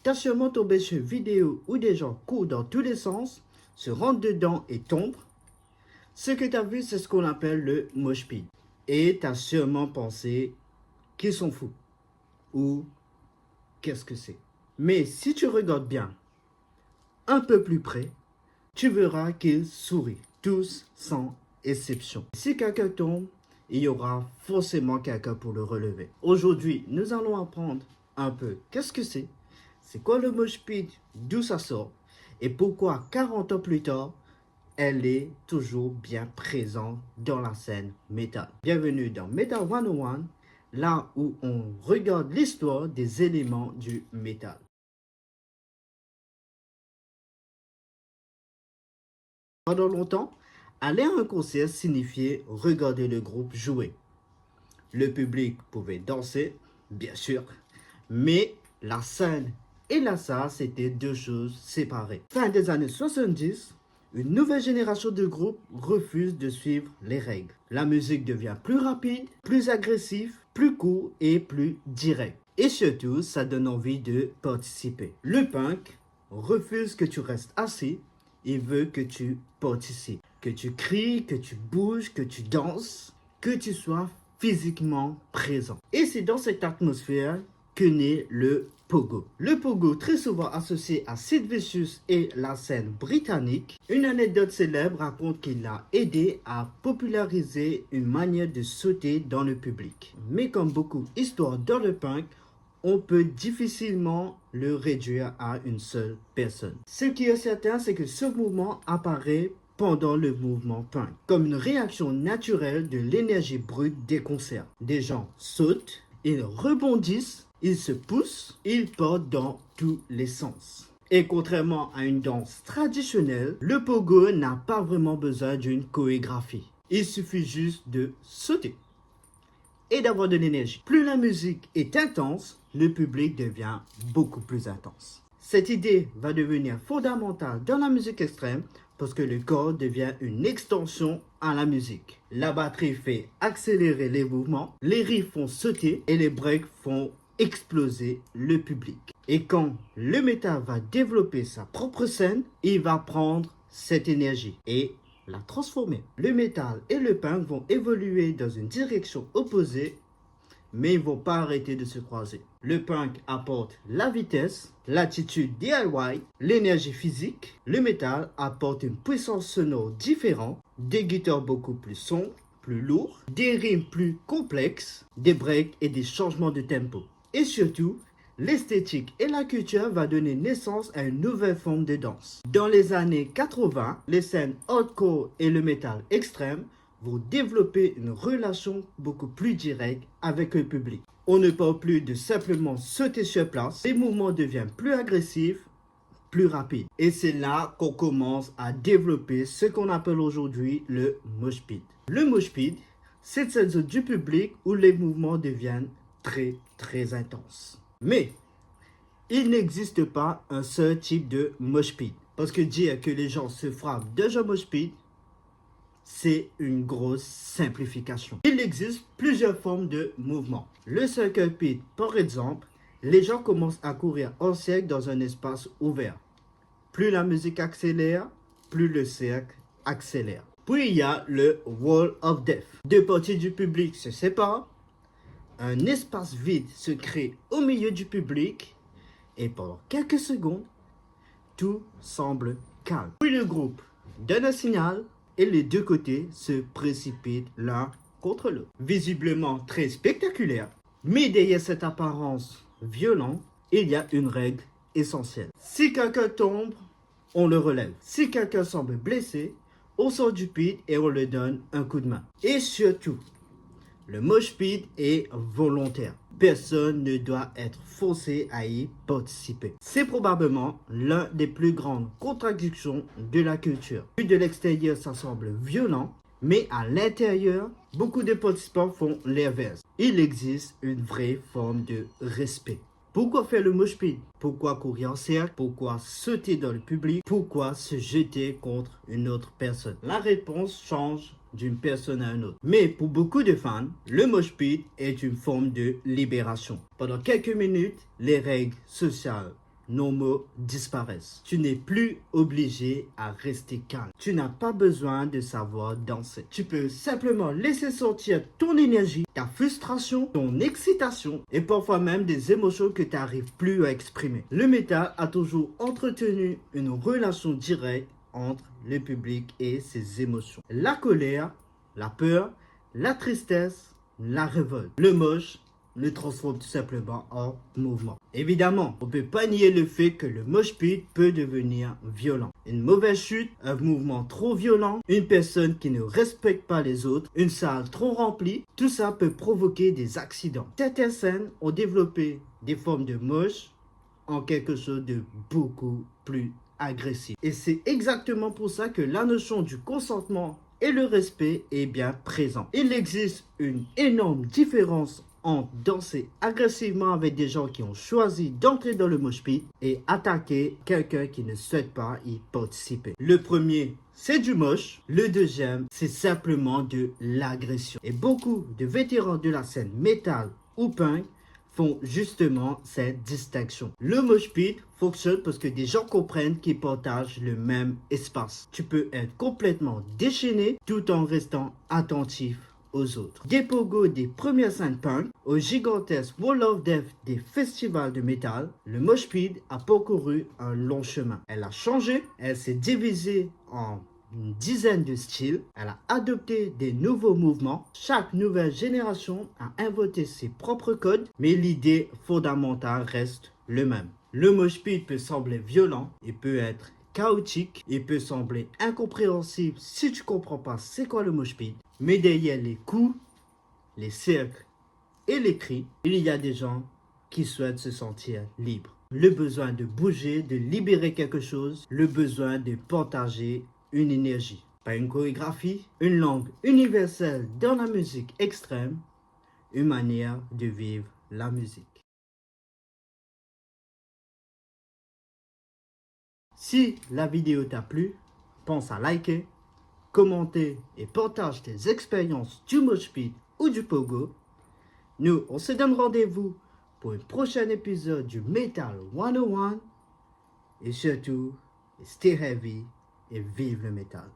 T'as sûrement tombé sur une vidéo où des gens courent dans tous les sens, se rentrent dedans et tombent. Ce que t'as vu, c'est ce qu'on appelle le mosh pit. Et t'as sûrement pensé qu'ils sont fous. Ou qu'est-ce que c'est? Mais si tu regardes bien, un peu plus près, tu verras qu'ils sourient, tous sans exception. Si quelqu'un tombe, il y aura forcément quelqu'un pour le relever. Aujourd'hui, nous allons apprendre un peu qu'est-ce que c'est quoi le mosh pit, d'où ça sort, et pourquoi 40 ans plus tard, elle est toujours bien présente dans la scène métal. Bienvenue dans Metal 101, là où on regarde l'histoire des éléments du métal. Pendant longtemps, aller à un concert signifiait regarder le groupe jouer. Le public pouvait danser, bien sûr, mais la scène et la salle, c'était deux choses séparées. Fin des années 70, une nouvelle génération de groupes refuse de suivre les règles. La musique devient plus rapide, plus agressive, plus court et plus direct. Et surtout, ça donne envie de participer. Le punk refuse que tu restes assis. Il veut que tu participes, que tu cries, que tu bouges, que tu danses, que tu sois physiquement présent. Et c'est dans cette atmosphère que naît le pogo. Le pogo, très souvent associé à Sid Vicious et la scène britannique, une anecdote célèbre raconte qu'il a aidé à populariser une manière de sauter dans le public. Mais comme beaucoup d'histoires dans le punk, on peut difficilement le réduire à une seule personne. Ce qui est certain, c'est que ce mouvement apparaît pendant le mouvement punk, comme une réaction naturelle de l'énergie brute des concerts. Des gens sautent, ils rebondissent, ils se poussent, ils partent dans tous les sens. Et contrairement à une danse traditionnelle, le pogo n'a pas vraiment besoin d'une chorégraphie. Il suffit juste de sauter et d'avoir de l'énergie. Plus la musique est intense, le public devient beaucoup plus intense. Cette idée va devenir fondamentale dans la musique extrême parce que le corps devient une extension à la musique. La batterie fait accélérer les mouvements, les riffs font sauter et les breaks font exploser le public. Et quand le métal va développer sa propre scène, il va prendre cette énergie et la transformer. Le métal et le punk vont évoluer dans une direction opposée, mais ils ne vont pas arrêter de se croiser. Le punk apporte la vitesse, l'attitude DIY, l'énergie physique. Le métal apporte une puissance sonore différente, des guitares beaucoup plus sombres, plus lourds, des rimes plus complexes, des breaks et des changements de tempo. Et surtout, l'esthétique et la culture va donner naissance à une nouvelle forme de danse. Dans les années 80, les scènes hardcore et le métal extrême vont développer une relation beaucoup plus directe avec le public. On ne parle plus de simplement sauter sur place, les mouvements deviennent plus agressifs, plus rapides. Et c'est là qu'on commence à développer ce qu'on appelle aujourd'hui le mosh pit. Le mosh pit, c'est cette zone du public où les mouvements deviennent très intenses. Mais il n'existe pas un seul type de mosh pit. Parce que dire que les gens se frappent de un mosh pit, c'est une grosse simplification. Il existe plusieurs formes de mouvement. Le circle pit, par exemple, les gens commencent à courir en cercle dans un espace ouvert. Plus la musique accélère, plus le cercle accélère. Puis il y a le wall of death. Deux parties du public se séparent. Un espace vide se crée au milieu du public et pendant quelques secondes, tout semble calme. Puis le groupe donne un signal et les deux côtés se précipitent l'un contre l'autre. Visiblement très spectaculaire, mais derrière cette apparence violente, il y a une règle essentielle. Si quelqu'un tombe, on le relève. Si quelqu'un semble blessé, on sort du pit et on lui donne un coup de main. Et surtout, le mosh pit est volontaire. Personne ne doit être forcé à y participer. C'est probablement l'un des plus grandes contradictions de la culture. Vu de l'extérieur, ça semble violent, mais à l'intérieur, beaucoup de participants font l'inverse. Il existe une vraie forme de respect. Pourquoi faire le mosh pit? Pourquoi courir en cercle? Pourquoi sauter dans le public? Pourquoi se jeter contre une autre personne? La réponse change d'une personne à une autre. Mais pour beaucoup de fans, le mosh pit est une forme de libération. Pendant quelques minutes, les règles sociales normaux disparaissent. Tu n'es plus obligé à rester calme. Tu n'as pas besoin de savoir danser. Tu peux simplement laisser sortir ton énergie, ta frustration, ton excitation et parfois même des émotions que tu n'arrives plus à exprimer. Le métal a toujours entretenu une relation directe entre le public et ses émotions. La colère, la peur, la tristesse, la révolte. Le mosh le transforme tout simplement en mouvement. Évidemment, on ne peut pas nier le fait que le mosh pit peut devenir violent. Une mauvaise chute, un mouvement trop violent, une personne qui ne respecte pas les autres, une salle trop remplie, tout ça peut provoquer des accidents. Certaines scènes ont développé des formes de mosh en quelque chose de beaucoup plus agressif. Et c'est exactement pour ça que la notion du consentement et le respect est bien présent. Il existe une énorme différence entre danser agressivement avec des gens qui ont choisi d'entrer dans le mosh pit et attaquer quelqu'un qui ne souhaite pas y participer. Le premier, c'est du mosh. Le deuxième, c'est simplement de l'agression. Et beaucoup de vétérans de la scène metal ou punk font justement cette distinction. Le mosh pit fonctionne parce que des gens comprennent qu'ils partagent le même espace. Tu peux être complètement déchaîné tout en restant attentif aux autres. Des pogos des premières scènes punk au gigantesque Wall of Death des festivals de métal, le mosh pit a parcouru un long chemin. Elle a changé, elle s'est divisée en une dizaine de styles, elle a adopté des nouveaux mouvements. Chaque nouvelle génération a inventé ses propres codes, mais l'idée fondamentale reste le même. Le mosh pit peut sembler violent, il peut être chaotique, il peut sembler incompréhensible si tu comprends pas c'est quoi le mosh pit, mais derrière les coups, les cercles et les cris, il y a des gens qui souhaitent se sentir libres. Le besoin de bouger, de libérer quelque chose, le besoin de partager une énergie, pas une chorégraphie, une langue universelle dans la musique extrême, une manière de vivre la musique. Si la vidéo t'a plu, pense à liker, commenter et partage tes expériences du mosh pit ou du pogo. Nous, on se donne rendez-vous pour un prochain épisode du Metal 101 et surtout, stay heavy et vive le métal.